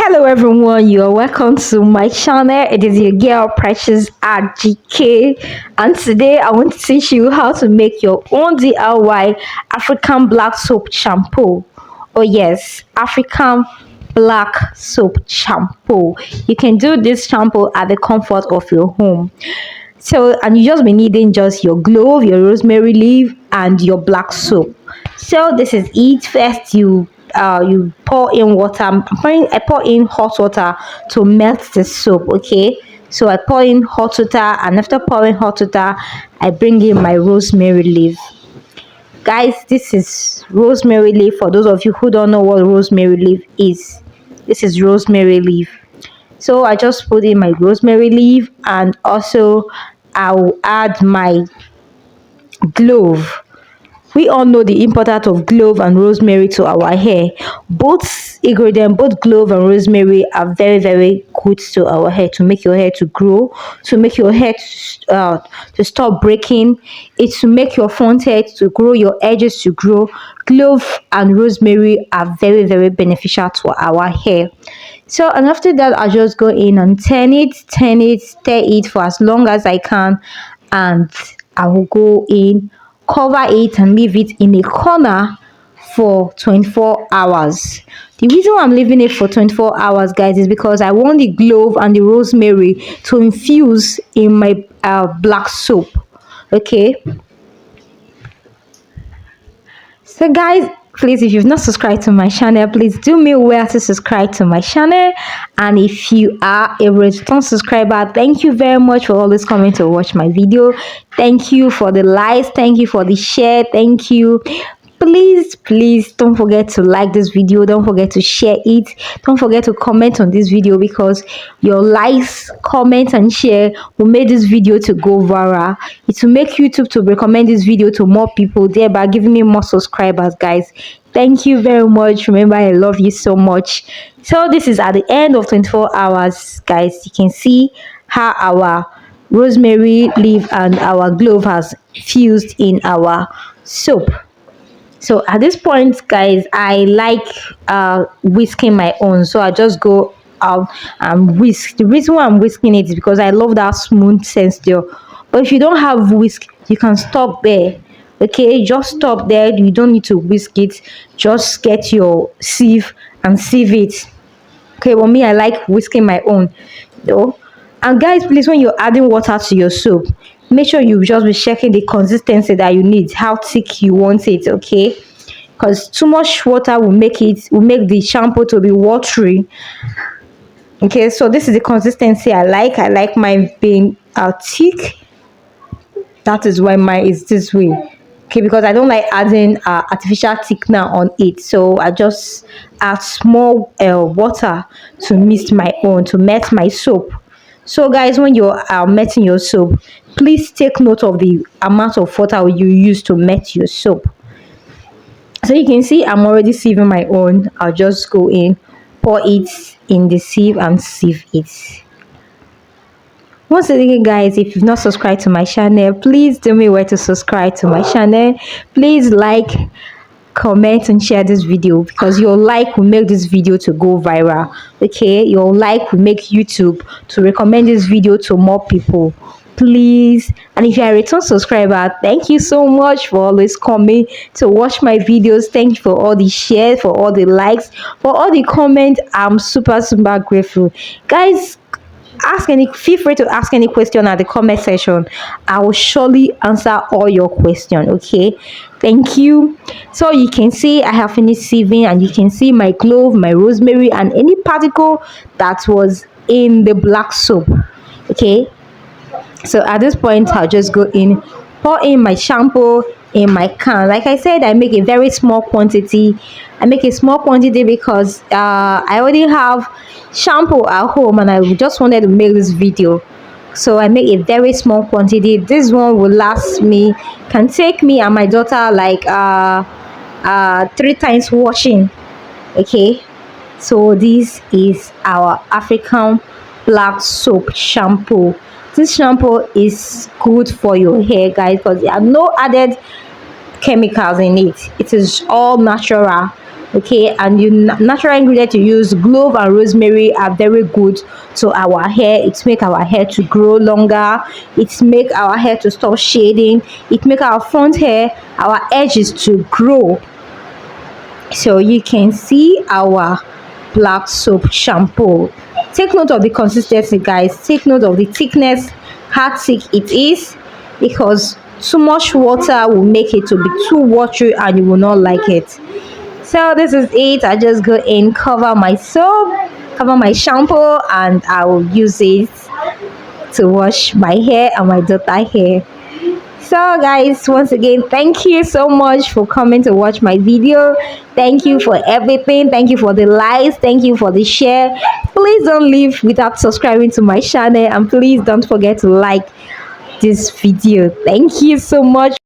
Hello everyone, you're welcome to my channel. It is your girl Precious at GK, and today I want to teach you how to make your own DIY African black soap shampoo. Oh yes, African black soap shampoo. You can do this shampoo at the comfort of your home. And you just be needing just your clove, your rosemary leaf, and your black soap. So this is it. First, you pour in water. I pour in hot water to melt the soap. Okay. So I pour in hot water, and after pouring hot water, I bring in my rosemary leaf. Guys, this is rosemary leaf. For those of you who don't know what rosemary leaf is, this is rosemary leaf. So I just put in my rosemary leaf, and also I'll add my clove. We all know the importance of clove and rosemary to our hair. Both ingredients, both clove and rosemary, are very good to our hair, to make your hair to grow, to make your hair to stop breaking. It's to make your front hair to grow, your edges to grow. Clove and rosemary are very beneficial to our hair. So, and after that, I'll just go in and stir it for as long as I can, and I will go in, cover it, and leave it in a corner for 24 hours. The reason why I'm leaving it for 24 hours, guys, is because I want the clove and the rosemary to infuse in my black soap. Okay, so guys, please, if you've not subscribed to my channel, please do me well to subscribe to my channel. And if you are a return subscriber, thank you very much for always coming to watch my video. Thank you for the likes, thank you for the share, thank you. Please don't forget to like this video, don't forget to share it, don't forget to comment on this video, because your likes, comments, and share will make this video to go viral. It will make YouTube to recommend this video to more people, thereby giving me more subscribers. Guys, thank you very much. Remember, I love you so much. So this is at the end of 24 hours, guys. You can see how our rosemary leaf and our clove has fused in our soap. So at this point, guys, I like whisking my own. So I just go out and whisk. The reason why I'm whisking it is because I love that smooth sense there. But if you don't have whisk, you can stop there. Okay, just stop there. You don't need to whisk it. Just get your sieve and sieve it. Okay, well, me, I like whisking my own though. And guys, please, when you're adding water to your soap, make sure you just be checking the consistency that you need, how thick you want it. Okay, because too much water will make the shampoo to be watery. Okay, so this is the consistency I like mine being thick. That is why mine is this way. Okay, because I don't like adding artificial thickener on it, so I just add small water to mix my own, to melt my soap. So guys, when you're melting your soap, please take note of the amount of water you use to melt your soap. So you can see I'm already sieving my own. I'll just go in, pour it in the sieve, and sieve it. Once again, guys, if you've not subscribed to my channel, please do me well to subscribe to my channel. Please like, comment, and share this video, because your like will make this video to go viral. Okay, your like will make YouTube to recommend this video to more people. Please. And if you are a return subscriber, thank you so much for always coming to watch my videos. Thank you for all the shares, for all the likes, for all the comments. I'm super grateful, guys. Feel free to ask any question at the comment section. I will surely answer all your questions. Okay, thank you. So you can see I have finished sieving, and you can see my clove, my rosemary, and any particle that was in the black soap. Okay, so at this point, I'll just go in, pour in my shampoo in my can. Like I said, I make a very small quantity. I make a small quantity because I already have shampoo at home, and I just wanted to make this video, so I make a very small quantity. This one will last me, can take me and my daughter like 3 times washing. Okay, so this is our African black soap shampoo. This shampoo is good for your hair, guys, because there are no added chemicals in it. It is all natural. Okay, and the natural ingredient you use, clove and rosemary, are very good to our hair. It make our hair to grow longer, it make our hair to stop shading, it make our front hair, our edges to grow. So you can see our black soap shampoo. Take note of the consistency, guys. Take note of the thickness, how thick it is, because too much water will make it to be too watery and you will not like it. So this is it. I just go in, cover my soap, cover my shampoo, and I will use it to wash my hair and my daughter hair. So guys, once again, thank you so much for coming to watch my video. Thank you for everything. Thank you for the likes, thank you for the share. Please don't leave without subscribing to my channel, and please don't forget to like this video. Thank you so much.